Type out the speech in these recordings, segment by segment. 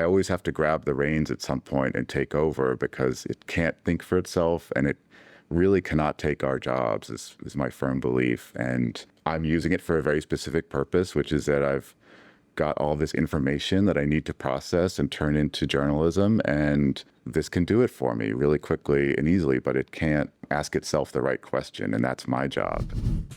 always have to grab the reins at some point and take over because it can't think for itself and it really cannot take our jobs is my firm belief. And I'm using it for a very specific purpose, which is that I've got all this information that I need to process and turn into journalism. And this can do it for me really quickly and easily, but it can't ask itself the right question. And that's my job.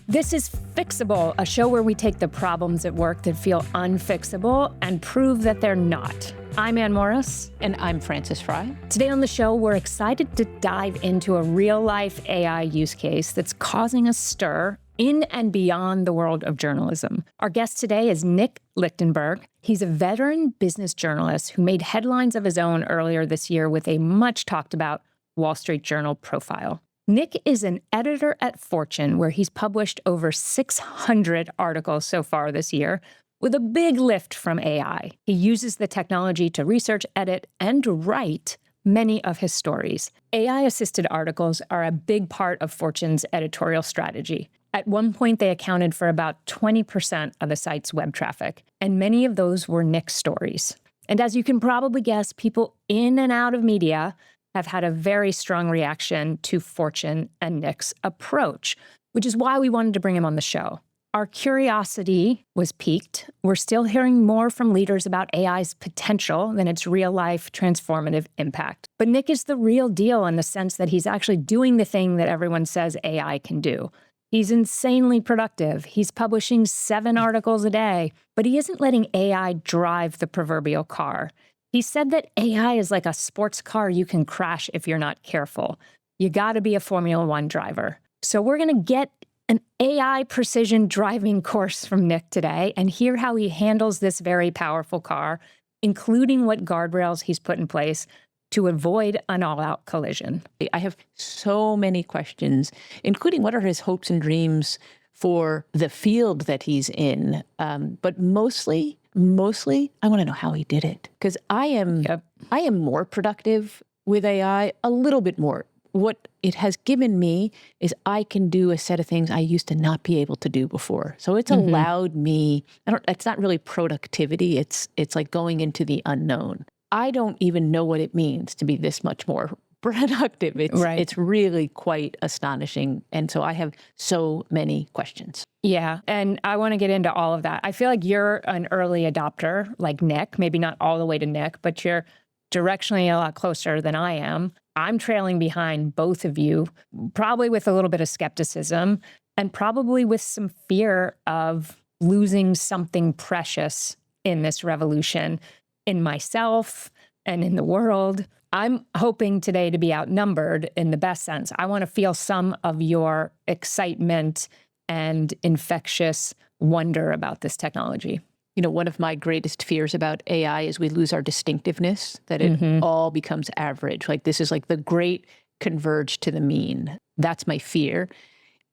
This is Fixable, a show where we take the problems at work that feel unfixable and prove that they're not. I'm Ann Morris. And I'm Frances Fry. Today on the show, we're excited to dive into a real-life AI use case that's causing a stir in and beyond the world of journalism. Our guest today is Nick Lichtenberg. He's a veteran business journalist who made headlines of his own earlier this year with a much talked about Wall Street Journal profile. Nick is an editor at Fortune, where he's published over 600 articles so far this year, with a big lift from AI. He uses the technology to research, edit, and write many of his stories. AI-assisted articles are a big part of Fortune's editorial strategy. At one point, they accounted for about 20% of the site's web traffic, and many of those were Nick's stories. And as you can probably guess, people in and out of media have had a very strong reaction to Fortune and Nick's approach, which is why we wanted to bring him on the show. Our curiosity was piqued. We're still hearing more from leaders about AI's potential than its real-life transformative impact. But Nick is the real deal in the sense that he's actually doing the thing that everyone says AI can do. He's insanely productive. He's publishing 7 articles a day, but he isn't letting AI drive the proverbial car. He said that AI is like a sports car you can crash if you're not careful. You gotta be a Formula One driver. So we're gonna get an AI precision driving course from Nick today and hear how he handles this very powerful car, including what guardrails he's put in place to avoid an all-out collision. I have so many questions, including what are his hopes and dreams for the field that he's in. But mostly, I want to know how he did it. Because I am more productive with AI, a little bit more. What it has given me is I can do a set of things I used to not be able to do before. So it's allowed me, it's not really productivity, it's like going into the unknown. I don't even know what it means to be this much more productive. It's really quite astonishing. And so I have so many questions. Yeah, and I want to get into all of that. I feel like you're an early adopter like Nick, maybe not all the way to Nick, but you're directionally a lot closer than I am. I'm trailing behind both of you, probably with a little bit of skepticism and probably with some fear of losing something precious in this revolution, in myself and in the world. I'm hoping today to be outnumbered in the best sense. I want to feel some of your excitement and infectious wonder about this technology. You know, one of my greatest fears about AI is we lose our distinctiveness, that it all becomes average. Like this is like the great converge to the mean. That's my fear.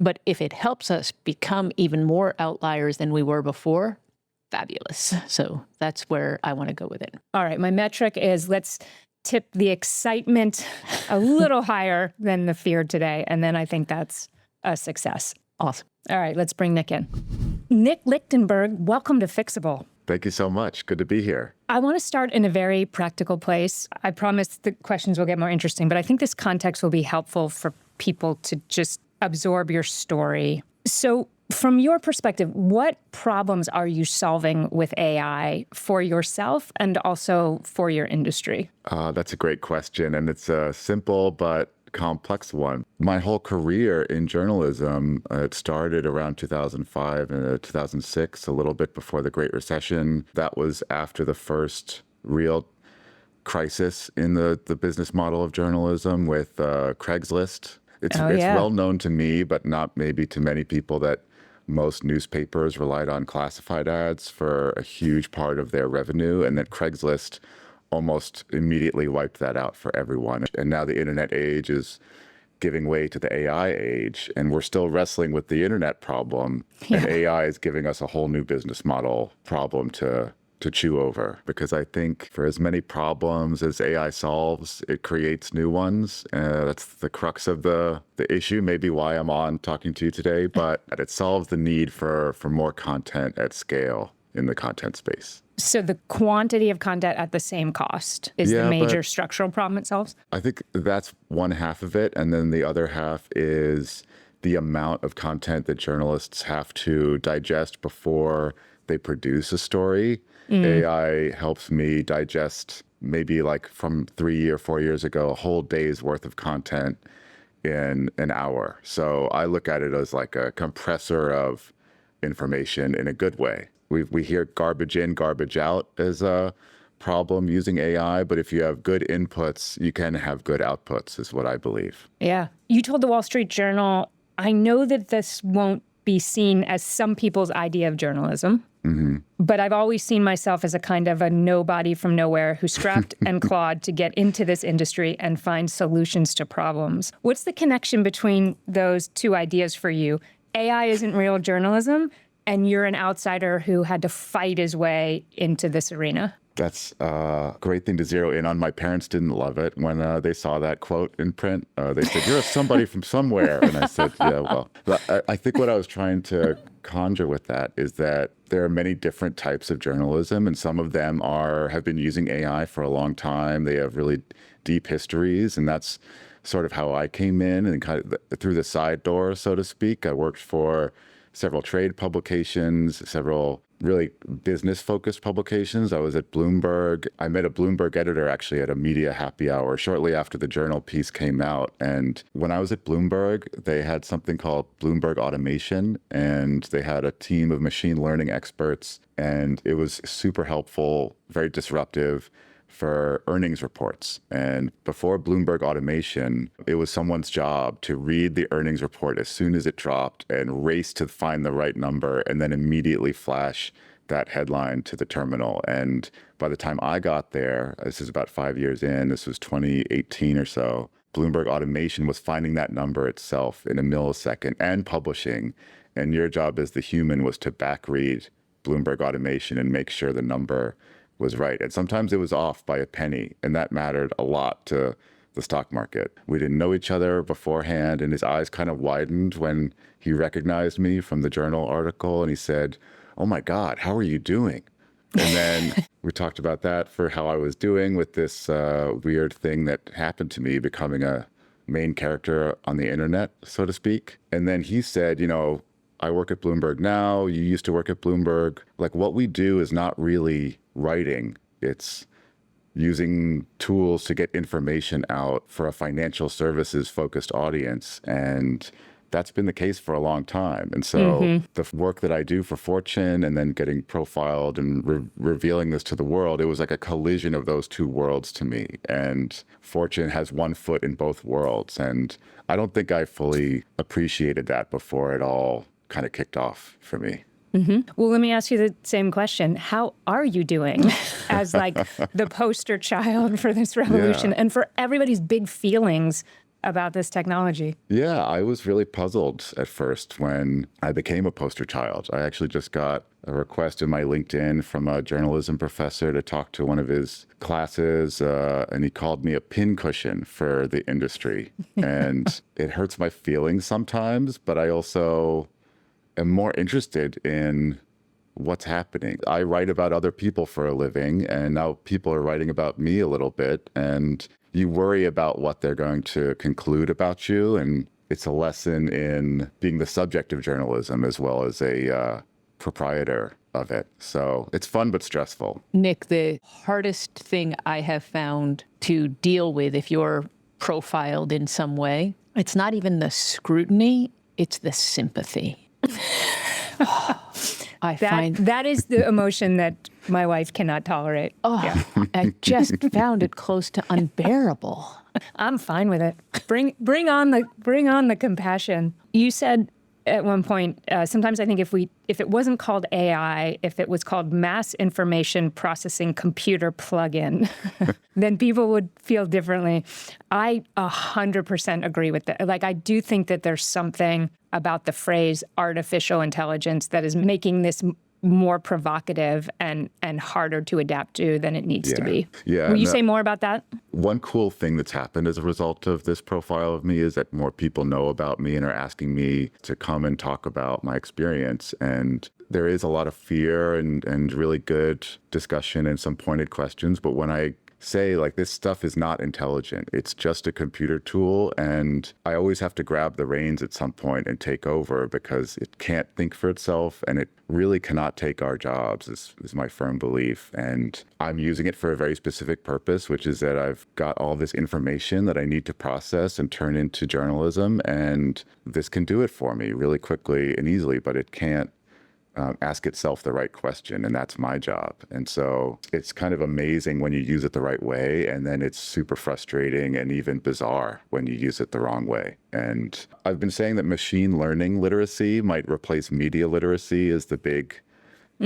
But if it helps us become even more outliers than we were before, fabulous. So that's where I want to go with it. All right, my metric is let's tip the excitement a little higher than the fear today. And then I think that's a success. Awesome. All right, let's bring Nick in. Nick Lichtenberg, welcome to Fixable. Thank you so much. Good to be here. I want to start in a very practical place. I promise the questions will get more interesting, but I think this context will be helpful for people to just absorb your story. So from your perspective, what problems are you solving with AI for yourself and also for your industry? That's a great question, and it's a simple but complex one. My whole career in journalism, it started around 2005 and 2006, a little bit before the Great Recession. That was after the first real crisis in the business model of journalism with Craigslist. It's well known to me, but not maybe to many people, that most newspapers relied on classified ads for a huge part of their revenue, and that Craigslist almost immediately wiped that out for everyone. And now the internet age is giving way to the AI age, and we're still wrestling with the internet problem. Yeah. And AI is giving us a whole new business model problem to chew over, because I think for as many problems as AI solves, it creates new ones. That's the crux of the issue, maybe why I'm on talking to you today, but it solves the need for more content at scale. in the content space. So the quantity of content at the same cost is the Yeah, major but structural problem it solves? I think that's one half of it. And then the other half is the amount of content that journalists have to digest before they produce a story. AI helps me digest maybe like from 3 or 4 years ago, a whole day's worth of content in an hour. So I look at it as like a compressor of information in a good way. We hear garbage in, garbage out as a problem using AI, but if you have good inputs, you can have good outputs, is what I believe. Yeah. You told the Wall Street Journal, I know that this won't be seen as some people's idea of journalism, but I've always seen myself as a kind of a nobody from nowhere who scrapped and clawed to get into this industry and find solutions to problems. What's the connection between those two ideas for you? AI isn't real journalism, and you're an outsider who had to fight his way into this arena. That's a great thing to zero in on. My parents didn't love it when they saw that quote in print. They said, "You're somebody from somewhere." And I said, "Yeah, well." But I think what I was trying to conjure with that is that there are many different types of journalism, and some of them have been using AI for a long time. They have really deep histories, and that's sort of how I came in and kind of through the side door, so to speak. I worked for several trade publications, several really business-focused publications. I was at Bloomberg. I met a Bloomberg editor actually at a media happy hour shortly after the journal piece came out. And when I was at Bloomberg, they had something called Bloomberg Automation, and they had a team of machine learning experts, and it was super helpful, very disruptive for earnings reports. And before Bloomberg Automation, it was someone's job to read the earnings report as soon as it dropped and race to find the right number and then immediately flash that headline to the terminal. And by the time I got there, this is about 5 years in, this was 2018 or so, Bloomberg Automation was finding that number itself in a millisecond and publishing. And your job as the human was to back read Bloomberg Automation and make sure the number was right. And sometimes it was off by a penny, and that mattered a lot to the stock market. We didn't know each other beforehand, and his eyes kind of widened when he recognized me from the journal article, and he said, "Oh my God, how are you doing?" And then we talked about that for how I was doing with this weird thing that happened to me, becoming a main character on the internet, so to speak. And then he said, I work at Bloomberg now. You used to work at Bloomberg. Like, what we do is not really writing. It's using tools to get information out for a financial services focused audience. And that's been the case for a long time. And so the work that I do for Fortune and then getting profiled and revealing this to the world, it was like a collision of those two worlds to me. And Fortune has one foot in both worlds. And I don't think I fully appreciated that before it all kind of kicked off for me. Well, let me ask you the same question. How are you doing as like the poster child for this revolution and for everybody's big feelings about this technology? Yeah, I was really puzzled at first when I became a poster child. I actually just got a request in my LinkedIn from a journalism professor to talk to one of his classes, and he called me a pincushion for the industry. And it hurts my feelings sometimes, but I also am more interested in what's happening. I write about other people for a living, and now people are writing about me a little bit, and you worry about what they're going to conclude about you. And it's a lesson in being the subject of journalism as well as a proprietor of it. So it's fun but stressful. Nick, the hardest thing I have found to deal with if you're profiled in some way, it's not even the scrutiny, it's the sympathy. That is the emotion that my wife cannot tolerate. I just found it close to unbearable. I'm fine with it. Bring on the compassion. You said at one point, sometimes I think if it wasn't called AI, if it was called mass information processing computer plug-in, then people would feel differently. I 100% agree with that. Like, I do think that there's something about the phrase artificial intelligence that is making this more provocative and harder to adapt to than it needs to be. Yeah. Will you say more about that? One cool thing that's happened as a result of this profile of me is that more people know about me and are asking me to come and talk about my experience. And there is a lot of fear and really good discussion and some pointed questions. But when I say like this stuff is not intelligent, it's just a computer tool, and I always have to grab the reins at some point and take over because it can't think for itself and it really cannot take our jobs is my firm belief. And I'm using it for a very specific purpose, which is that I've got all this information that I need to process and turn into journalism, and this can do it for me really quickly and easily, but it can't ask itself the right question, and that's my job. And so it's kind of amazing when you use it the right way, and then it's super frustrating and even bizarre when you use it the wrong way. And I've been saying that machine learning literacy might replace media literacy as the big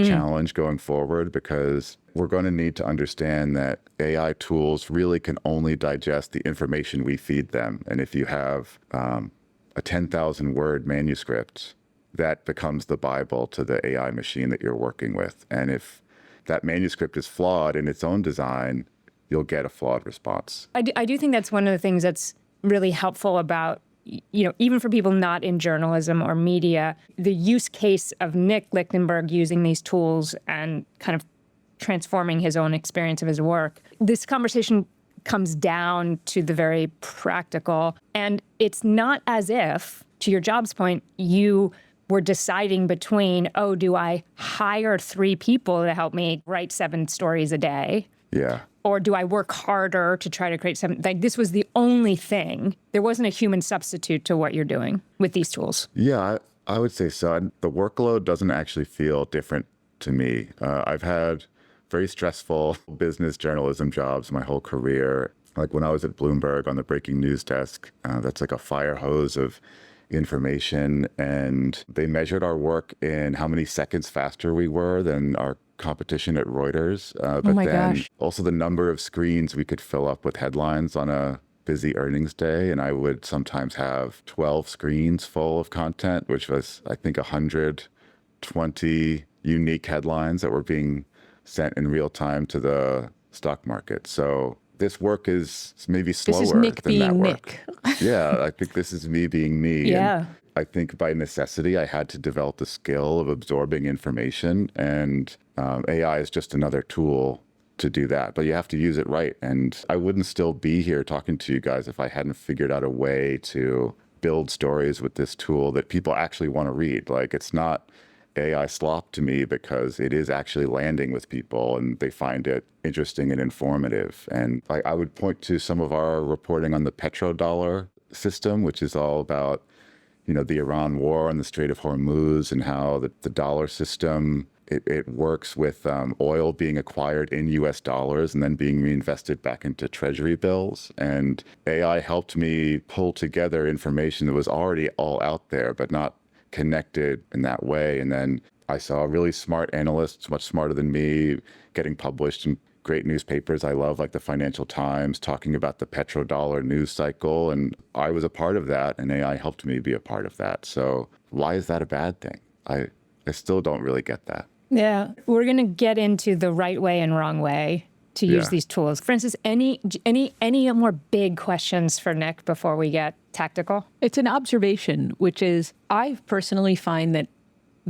challenge going forward, because we're going to need to understand that AI tools really can only digest the information we feed them. And if you have a 10,000 word manuscript, that becomes the Bible to the AI machine that you're working with. And if that manuscript is flawed in its own design, you'll get a flawed response. I do think that's one of the things that's really helpful about, even for people not in journalism or media, the use case of Nick Lichtenberg using these tools and kind of transforming his own experience of his work. This conversation comes down to the very practical. And it's not as if, to your job's point, you were deciding between, do I hire 3 people to help me write 7 stories a day? Yeah. Or do I work harder to try to create something? Like, this was the only thing. There wasn't a human substitute to what you're doing with these tools. Yeah, I would say so. And the workload doesn't actually feel different to me. I've had very stressful business journalism jobs my whole career. Like when I was at Bloomberg on the breaking news desk, that's like a fire hose of information, and they measured our work in how many seconds faster we were than our competition at Reuters. But my then gosh. also the number of screens we could fill up with headlines on a busy earnings day. And I would sometimes have 12 screens full of content, which was, I think, 120 unique headlines that were being sent in real time to the stock market. So this work is maybe slower This is Nick than that being work. Nick. Yeah, I think this is me being me. Yeah. And I think by necessity, I had to develop the skill of absorbing information, and AI is just another tool to do that. But you have to use it right. And I wouldn't still be here talking to you guys if I hadn't figured out a way to build stories with this tool that people actually want to read. Like, it's not AI slop to me because it is actually landing with people and they find it interesting and informative. And I would point to some of our reporting on the petrodollar system, which is all about, the Iran war and the Strait of Hormuz and how the dollar system, it works with oil being acquired in US dollars and then being reinvested back into treasury bills. And AI helped me pull together information that was already all out there, but not connected in that way. And then I saw really smart analysts, much smarter than me, getting published in great newspapers I love, like the Financial Times, talking about the petrodollar news cycle. And I was a part of that, and AI helped me be a part of that. So why is that a bad thing? I still don't really get that. Yeah. We're going to get into the right way and wrong way to use Yeah. these tools. Francis, any more big questions for Nick before we get tactical? It's an observation, which is I personally find that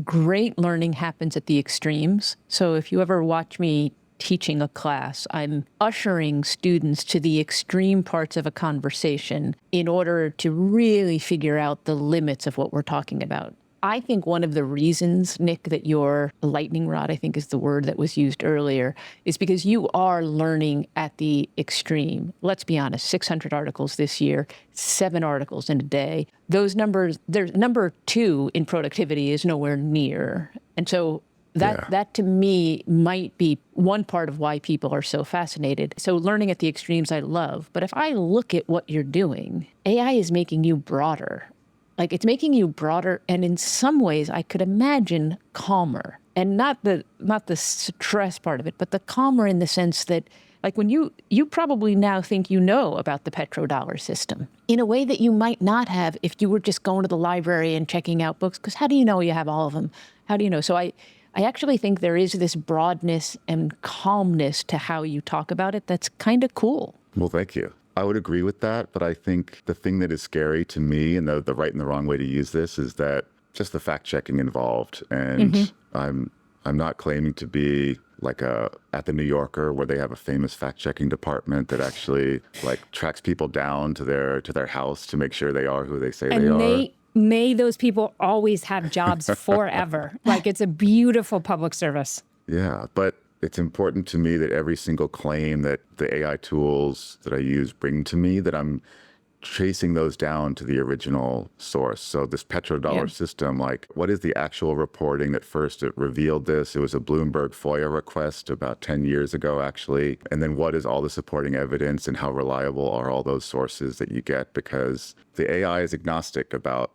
great learning happens at the extremes. So if you ever watch me teaching a class, I'm ushering students to the extreme parts of a conversation in order to really figure out the limits of what we're talking about. I think one of the reasons, Nick, that your lightning rod, I think is the word that was used earlier, is because you are learning at the extreme. Let's be honest, 600 articles this year, 7 articles in a day. Those numbers, there's number 2 in productivity is nowhere near. And so that to me might be one part of why people are so fascinated. So learning at the extremes I love. But if I look at what you're doing, AI is making you broader. Like, it's making you broader, and in some ways I could imagine calmer. And not the stress part of it, but the calmer in the sense that, like, when you probably now think you know about the petrodollar system in a way that you might not have if you were just going to the library and checking out books, because how do you know you have all of them? How do you know? So I actually think there is this broadness and calmness to how you talk about it that's kind of cool. Well, thank you. I would agree with that, but I think the thing that is scary to me, and the right and the wrong way to use this, is that just the fact checking involved. And I'm not claiming to be like at the New Yorker where they have a famous fact checking department that actually like tracks people down to their house to make sure they are who they say they are. And may those people always have jobs forever. Like, it's a beautiful public service. Yeah, but it's important to me that every single claim that the AI tools that I use bring to me, that I'm chasing those down to the original source. So this petrodollar system, like, what is the actual reporting that first it revealed this? It was a Bloomberg FOIA request about 10 years ago, actually. And then what is all the supporting evidence and how reliable are all those sources that you get? Because the AI is agnostic about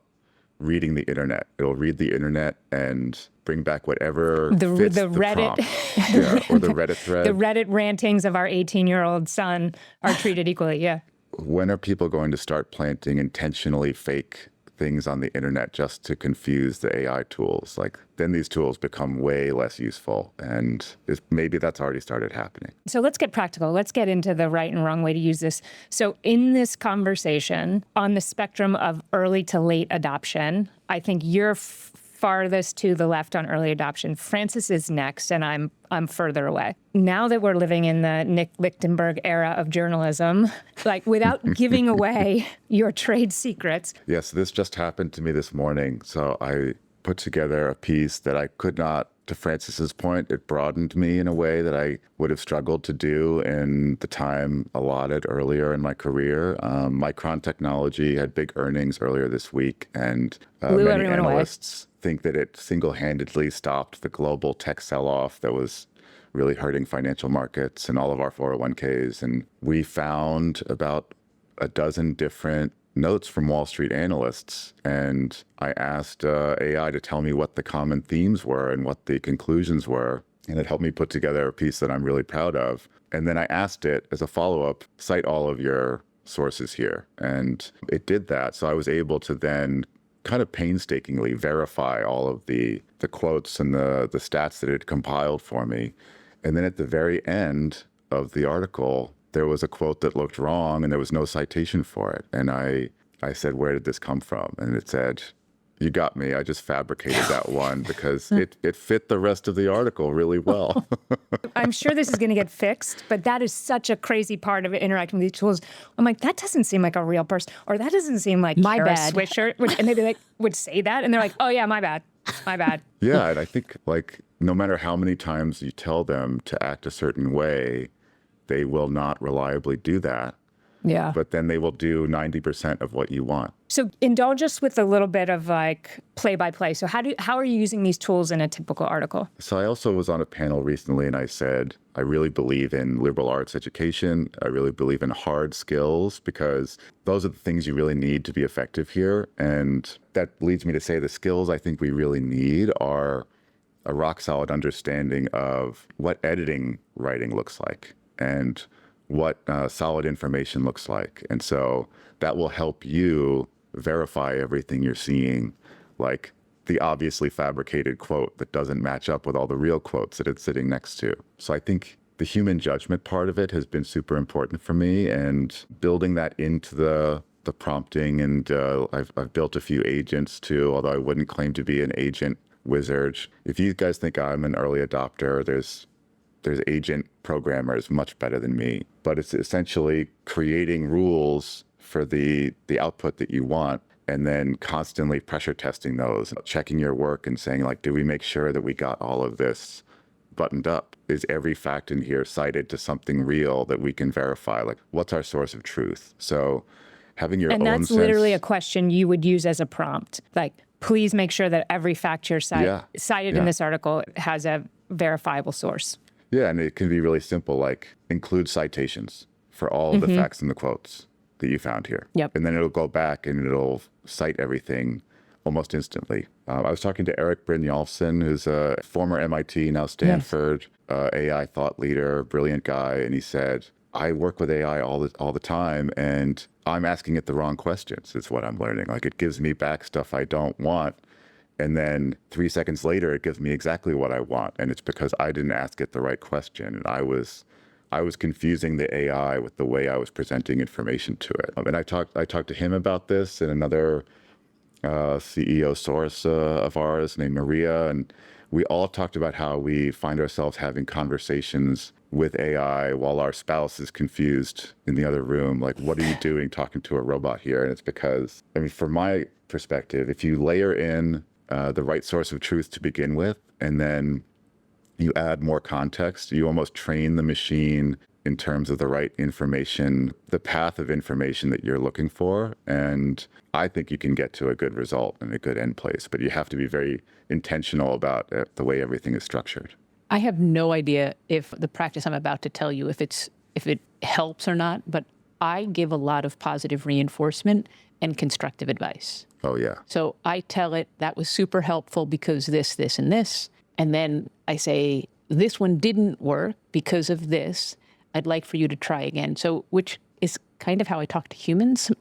reading the internet. It'll read the internet and bring back whatever fits the Reddit, prompt. Or the Reddit thread. the Reddit rantings of our 18-year-old son are treated equally. Yeah. When are people going to start planting intentionally fake things on the internet just to confuse the AI tools? Like, then these tools become way less useful, and maybe that's already started happening. So let's get practical. Let's get into the right and wrong way to use this. So in this conversation, on the spectrum of early to late adoption, I think you're farthest to the left on early adoption. Francis is next, and I'm further away. Now that we're living in the Nick Lichtenberg era of journalism, like, without giving away your trade secrets. Yes, this just happened to me this morning. So I put together a piece that I could not, to Francis's point, it broadened me in a way that I would have struggled to do in the time allotted earlier in my career. Micron Technology had big earnings earlier this week, and many analysts think that it single-handedly stopped the global tech sell-off that was really hurting financial markets and all of our 401ks. And we found about a dozen different notes from Wall Street analysts. And I asked AI to tell me what the common themes were and what the conclusions were. And it helped me put together a piece that I'm really proud of. And then I asked it as a follow-up, cite all of your sources here. And it did that. So I was able to then kind of painstakingly verify all of the quotes and the stats that it compiled for me. And then at the very end of the article, there was a quote that looked wrong and there was no citation for it. And I said, where did this come from? And it said, you got me. I just fabricated that one because it fit the rest of the article really well. I'm sure this is going to get fixed, but that is such a crazy part of interacting with these tools. I'm like, that doesn't seem like a real person, or that doesn't seem like my Kara bad. Swisher. And they'd be like, would say that, and they're like, oh yeah, my bad. Yeah, and I think, like, no matter how many times you tell them to act a certain way, they will not reliably do that. Yeah. But then they will do 90% of what you want. So indulge us with a little bit of like play-by-play. So how are you using these tools in a typical article? So I also was on a panel recently and I said, I really believe in liberal arts education. I really believe in hard skills because those are the things you really need to be effective here. And that leads me to say the skills I think we really need are a rock solid understanding of what editing writing looks like and what solid information looks like. And so that will help you verify everything you're seeing, like the obviously fabricated quote that doesn't match up with all the real quotes that it's sitting next to. So I think the human judgment part of it has been super important for me, and building that into the prompting. And I've built a few agents too, although I wouldn't claim to be an agent wizard. If you guys think I'm an early adopter, there's agent programmers much better than me, but it's essentially creating rules for the output that you want and then constantly pressure testing those, checking your work and saying, like, do we make sure that we got all of this buttoned up? Is every fact in here cited to something real that we can verify? Like, what's our source of truth? So having your own And that's sense, literally a question you would use as a prompt. Like, please make sure that every fact you're cited in this article has a verifiable source. Yeah, and it can be really simple, like include citations for all the facts and the quotes that you found here. Yep. And then it'll go back and it'll cite everything almost instantly. I was talking to Eric Brynjolfsson, who's a former MIT, now Stanford AI thought leader, brilliant guy. And he said, I work with AI all the time, and I'm asking it the wrong questions, is what I'm learning. Like, it gives me back stuff I don't want. And then 3 seconds later, it gives me exactly what I want. And it's because I didn't ask it the right question. And I was confusing the AI with the way I was presenting information to it. And I talked to him about this, and another CEO source of ours named Maria, and we all talked about how we find ourselves having conversations with AI while our spouse is confused in the other room. Like, what are you doing talking to a robot here? And it's because, I mean, from my perspective, if you layer in the right source of truth to begin with, and then you add more context, you almost train the machine in terms of the right information, the path of information that you're looking for. And I think you can get to a good result and a good end place, but you have to be very intentional about the way everything is structured. I have no idea if the practice I'm about to tell you, if it helps or not, but I give a lot of positive reinforcement and constructive advice. Oh, yeah. So I tell it that was super helpful because this, this, and this. And then I say, this one didn't work because of this. I'd like for you to try again. So, which is kind of how I talk to humans.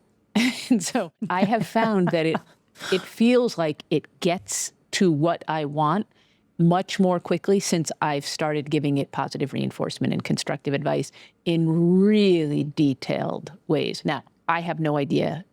And so I have found that it feels like it gets to what I want much more quickly since I've started giving it positive reinforcement and constructive advice in really detailed ways. Now, I have no idea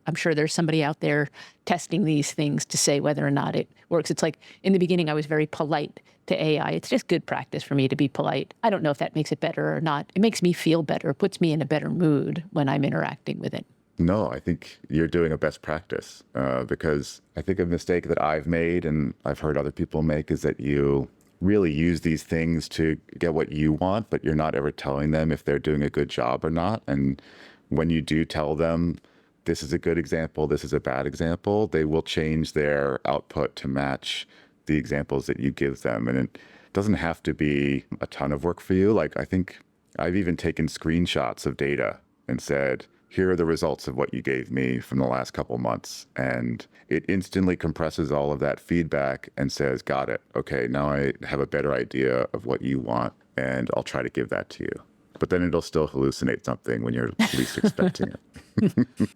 I'm sure there's somebody out there testing these things to say whether or not it works. It's like in the beginning, I was very polite to AI. It's just good practice for me to be polite. I don't know if that makes it better or not. It makes me feel better. It puts me in a better mood when I'm interacting with it. No, I think you're doing a best practice because I think a mistake that I've made and I've heard other people make is that you really use these things to get what you want, but you're not ever telling them if they're doing a good job or not. And when you do tell them, this is a good example, this is a bad example, they will change their output to match the examples that you give them. And it doesn't have to be a ton of work for you. Like, I think I've even taken screenshots of data and said, here are the results of what you gave me from the last couple months. And it instantly compresses all of that feedback and says, got it. Okay, now I have a better idea of what you want, and I'll try to give that to you. But then it'll still hallucinate something when you're least expecting it.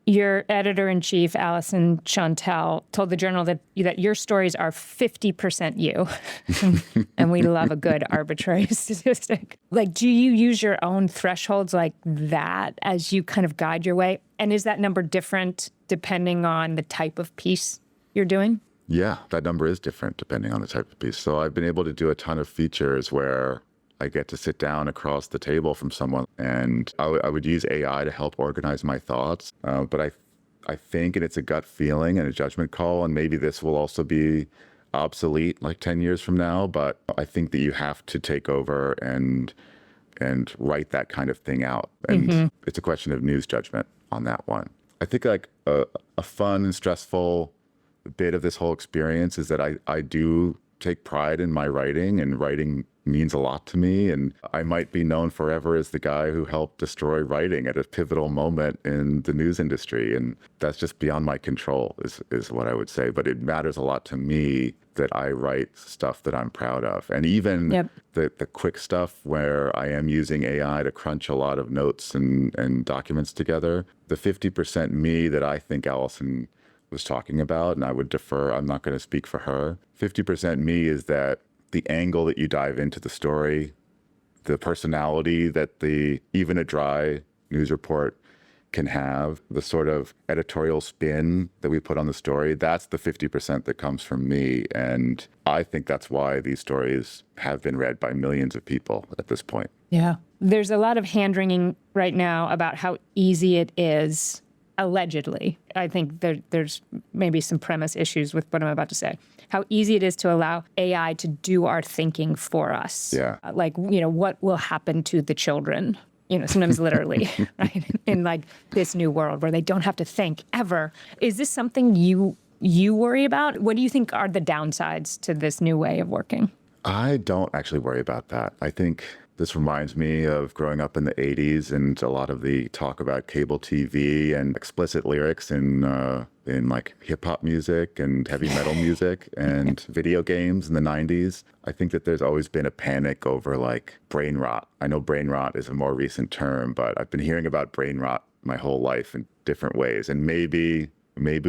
Your editor-in-chief, Alison Chantel, told the Journal that your stories are 50% you. And we love a good arbitrary statistic. Like, do you use your own thresholds like that as you kind of guide your way? And is that number different depending on the type of piece you're doing? Yeah, that number is different depending on the type of piece. So I've been able to do a ton of features where I get to sit down across the table from someone, and I would use AI to help organize my thoughts. But I think, and it's a gut feeling and a judgment call, and maybe this will also be obsolete like 10 years from now, but I think that you have to take over and write that kind of thing out. And it's a question of news judgment on that one. I think like a fun and stressful bit of this whole experience is that I do take pride in my writing, and writing means a lot to me. And I might be known forever as the guy who helped destroy writing at a pivotal moment in the news industry. And that's just beyond my control is what I would say. But it matters a lot to me that I write stuff that I'm proud of. And even the quick stuff where I am using AI to crunch a lot of notes and documents together, the 50% me that I think Alison was talking about, and I would defer, I'm not going to speak for her. 50% me is that the angle that you dive into the story, the personality that even a dry news report can have, the sort of editorial spin that we put on the story, that's the 50% that comes from me. And I think that's why these stories have been read by millions of people at this point. Yeah. There's a lot of hand-wringing right now about how easy it is, allegedly. I think there's maybe some premise issues with what I'm about to say. How easy it is to allow AI to do our thinking for us. Yeah. Like, what will happen to the children? Sometimes literally, right? In like this new world where they don't have to think ever. Is this something you worry about? What do you think are the downsides to this new way of working? I don't actually worry about that. I think this reminds me of growing up in the 80s and a lot of the talk about cable TV and explicit lyrics in like hip hop music and heavy metal music and video games in the 90s. I think that there's always been a panic over like brain rot. I know brain rot is a more recent term, but I've been hearing about brain rot my whole life in different ways. And maybe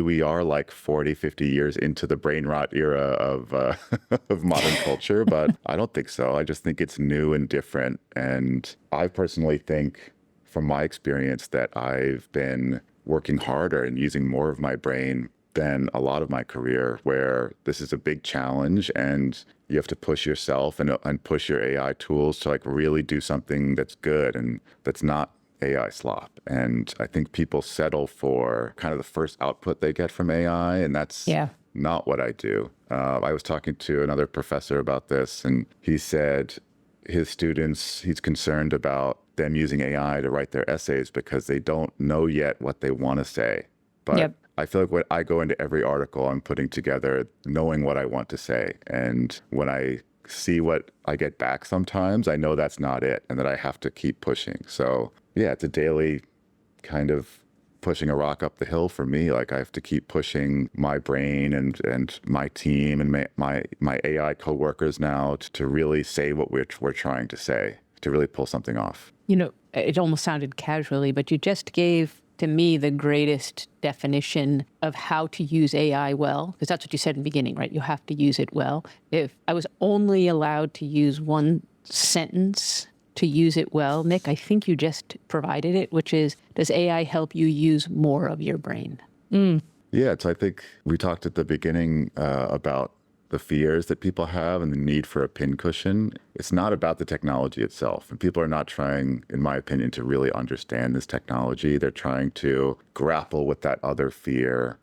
we are like 40, 50 years into the brain rot era of modern culture, but I don't think so. I just think it's new and different. And I personally think from my experience that I've been working harder and using more of my brain been a lot of my career, where this is a big challenge and you have to push yourself and push your AI tools to like really do something that's good and that's not AI slop. And I think people settle for kind of the first output they get from AI, and that's not what I do. I was talking to another professor about this, and he said his students, he's concerned about them using AI to write their essays because they don't know yet what they want to say. But I feel like when I go into every article I'm putting together knowing what I want to say. And when I see what I get back sometimes, I know that's not it and that I have to keep pushing. So yeah, it's a daily kind of pushing a rock up the hill for me. Like I have to keep pushing my brain and my team and my AI coworkers now to really say what we're trying to say, to really pull something off. You know, it almost sounded casually, but you just gave to me the greatest definition of how to use AI well, because that's what you said in the beginning, right? You have to use it well. If I was only allowed to use one sentence to use it well, Nick, I think you just provided it, which is, does AI help you use more of your brain? Yeah, so I think we talked at the beginning about the fears that people have and the need for a pincushion. It's not about the technology itself. And people are not trying, in my opinion, to really understand this technology. They're trying to grapple with that other fear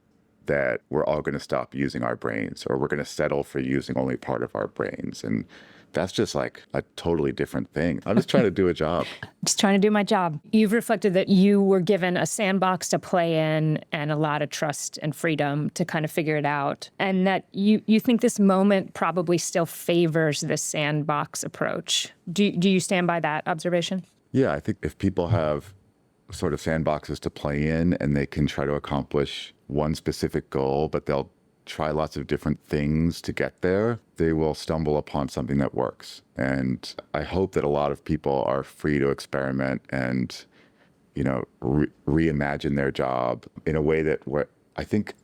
that we're all going to stop using our brains, or we're going to settle for using only part of our brains. And that's just like a totally different thing. I'm just trying to do a job. Just trying to do my job. You've reflected that you were given a sandbox to play in and a lot of trust and freedom to kind of figure it out. And that you think this moment probably still favors this sandbox approach. Do you stand by that observation? Yeah, I think if people have sort of sandboxes to play in and they can try to accomplish one specific goal, but they'll try lots of different things to get there, they will stumble upon something that works. And I hope that a lot of people are free to experiment and, you know, reimagine their job in a way that I think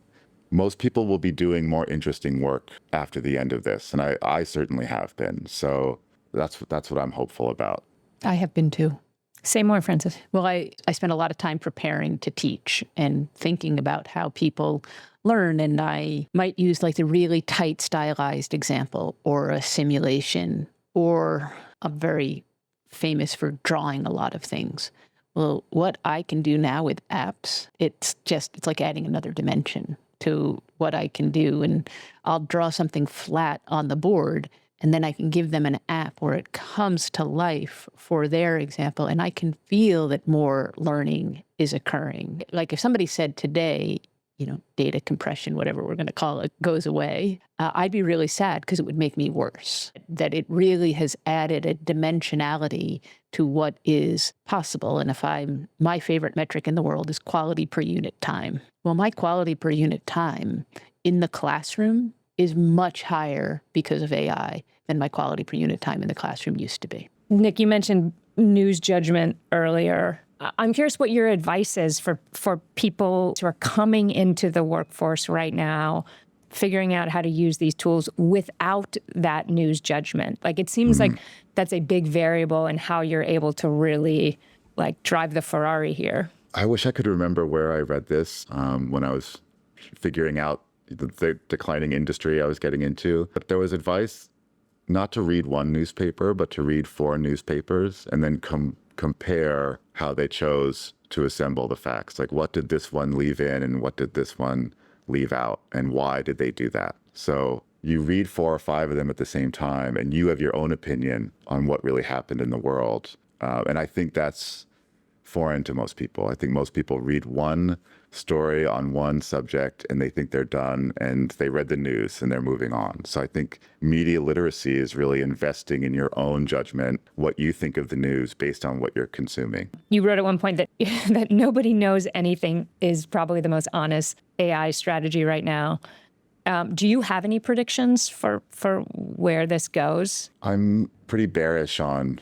most people will be doing more interesting work after the end of this. And I certainly have been. So that's what I'm hopeful about. I have been too. Say more, Frances. Well, I spent a lot of time preparing to teach and thinking about how people learn. And I might use like the really tight stylized example or a simulation, or I'm very famous for drawing a lot of things. Well, what I can do now with apps, it's like adding another dimension to what I can do. And I'll draw something flat on the board, and then I can give them an app where it comes to life for their example, and I can feel that more learning is occurring. Like if somebody said today, you know, data compression, whatever we're going to call it, goes away, I'd be really sad because it would make me worse. That it really has added a dimensionality to what is possible. And my favorite metric in the world is quality per unit time. Well, my quality per unit time in the classroom is much higher because of AI than my quality per unit time in the classroom used to be. Nick, you mentioned news judgment earlier. I'm curious what your advice is for people who are coming into the workforce right now, figuring out how to use these tools without that news judgment. Like it seems like that's a big variable in how you're able to really like drive the Ferrari here. I wish I could remember where I read this when I was figuring out the declining industry I was getting into. But there was advice not to read one newspaper, but to read 4 newspapers and then compare how they chose to assemble the facts. Like what did this one leave in and what did this one leave out and why did they do that? So you read 4 or 5 of them at the same time and you have your own opinion on what really happened in the world. And I think that's foreign to most people. I think most people read one story on one subject and they think they're done and they read the news and they're moving on. So I think media literacy is really investing in your own judgment, what you think of the news based on what you're consuming. You wrote at one point that that nobody knows anything is probably the most honest AI strategy right now. Do you have any predictions for where this goes? I'm pretty bearish on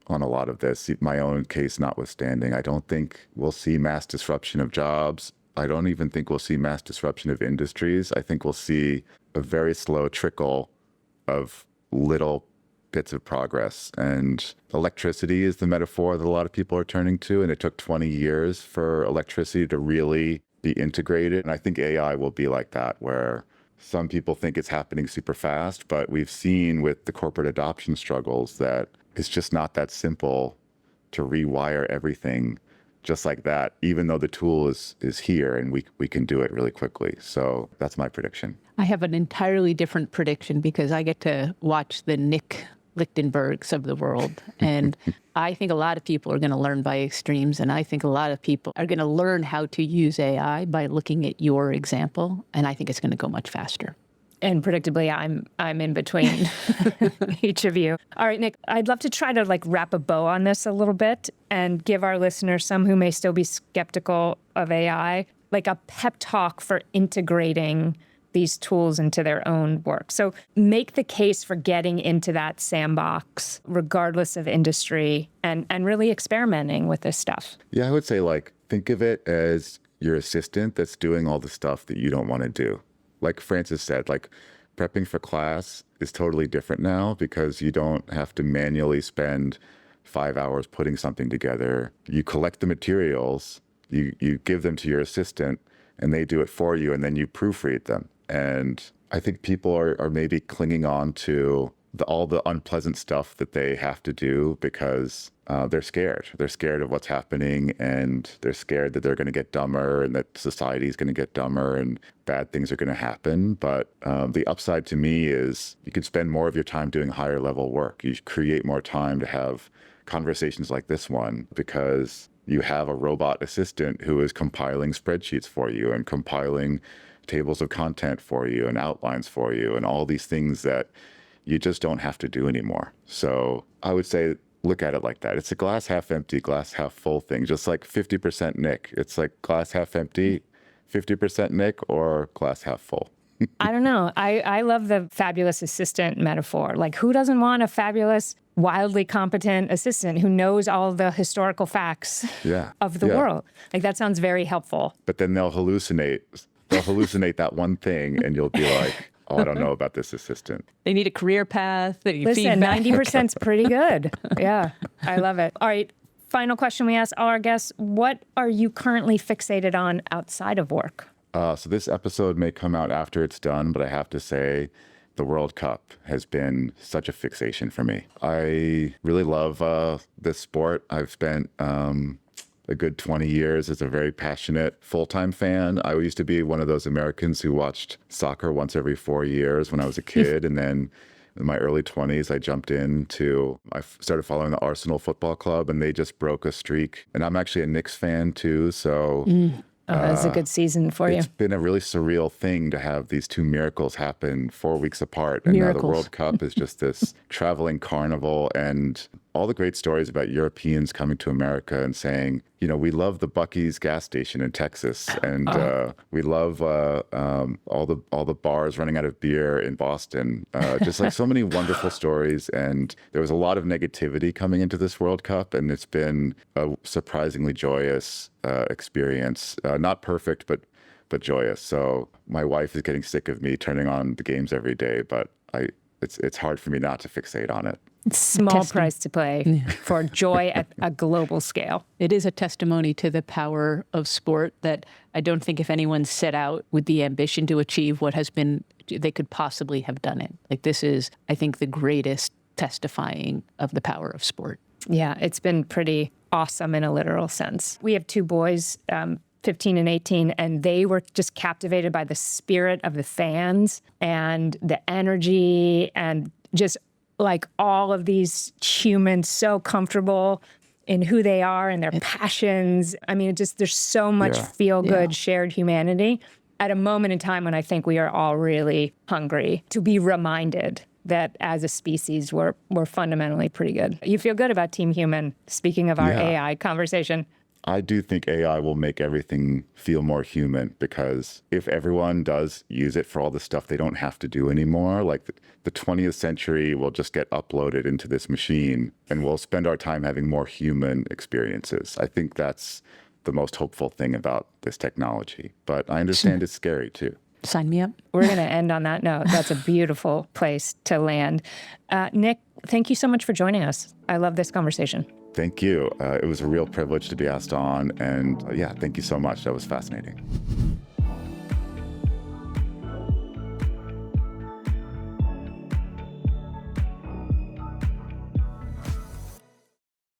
a lot of this, my own case notwithstanding. I don't think we'll see mass disruption of jobs. I don't even think we'll see mass disruption of industries. I think we'll see a very slow trickle of little bits of progress. And electricity is the metaphor that a lot of people are turning to. And it took 20 years for electricity to really be integrated. And I think AI will be like that, where some people think it's happening super fast, but we've seen with the corporate adoption struggles that it's just not that simple to rewire everything just like that, even though the tool is here and we can do it really quickly. So that's my prediction. I have an entirely different prediction because I get to watch the Nick Lichtenbergs of the world. And I think a lot of people are going to learn by extremes. And I think a lot of people are going to learn how to use AI by looking at your example. And I think it's going to go much faster. And predictably, I'm in between each of you. All right, Nick, I'd love to try to wrap a bow on this a little bit and give our listeners, some who may still be skeptical of AI, like a pep talk for integrating these tools into their own work. So make the case for getting into that sandbox, regardless of industry, and really experimenting with this stuff. Yeah, I would say think of it as your assistant that's doing all the stuff that you don't want to do. Like Francis said, prepping for class is totally different now because you don't have to manually spend 5 hours putting something together. You collect the materials, you give them to your assistant, and they do it for you, and then you proofread them. And I think people are maybe clinging on to all the unpleasant stuff that they have to do because they're scared. They're scared of what's happening, and they're scared that they're going to get dumber and that society is going to get dumber and bad things are going to happen. But the upside to me is you can spend more of your time doing higher level work. You create more time to have conversations like this one because you have a robot assistant who is compiling spreadsheets for you and compiling tables of content for you and outlines for you and all these things that you just don't have to do anymore. So I would say, look at it like that. It's a glass half empty, glass half full thing, just like 50% Nick. It's like glass half empty, 50% Nick, or glass half full. I don't know. I love the fabulous assistant metaphor. Who doesn't want a fabulous, wildly competent assistant who knows all the historical facts of the world? That sounds very helpful. But then they'll hallucinate. They'll hallucinate that one thing, and you'll be like, oh, I don't know about this assistant. They need a career path. They need Listen, feedback. 90%'s pretty good. Yeah, I love it. All right, final question we ask all our guests. What are you currently fixated on outside of work? So this episode may come out after it's done, but I have to say the World Cup has been such a fixation for me. I really love this sport. I've spent a good 20 years as a very passionate full-time fan. I used to be one of those Americans who watched soccer once every 4 years when I was a kid. And then in my early 20s, I started following the Arsenal Football Club, and they just broke a streak. And I'm actually a Knicks fan too. So That's a good season for you. It's been a really surreal thing to have these two miracles happen 4 weeks apart. And now the World Cup is just this traveling carnival, and all the great stories about Europeans coming to America and saying, we love the Buc-ee's gas station in Texas, and we love all the bars running out of beer in Boston. Just so many wonderful stories. And there was a lot of negativity coming into this World Cup, and it's been a surprisingly joyous experience. Not perfect, but joyous. So my wife is getting sick of me turning on the games every day, but it's hard for me not to fixate on it. Small price to pay for joy at a global scale. It is a testimony to the power of sport that I don't think if anyone set out with the ambition to achieve what has been, they could possibly have done it. This is, I think, the greatest testifying of the power of sport. Yeah, it's been pretty awesome in a literal sense. We have two boys, 15 and 18, and they were just captivated by the spirit of the fans and the energy and just all of these humans so comfortable in who they are and their passions. I mean, there's so much feel-good shared humanity at a moment in time when I think we are all really hungry to be reminded that as a species, we're fundamentally pretty good. You feel good about Team Human, speaking of our AI conversation. I do think AI will make everything feel more human, because if everyone does use it for all the stuff they don't have to do anymore, the 20th century will just get uploaded into this machine and we'll spend our time having more human experiences. I think that's the most hopeful thing about this technology. But I understand it's scary too. Sign me up. We're going to end on that note. That's a beautiful place to land. Nick, thank you so much for joining us. I love this conversation. Thank you. It was a real privilege to be asked on. And yeah, thank you so much. That was fascinating.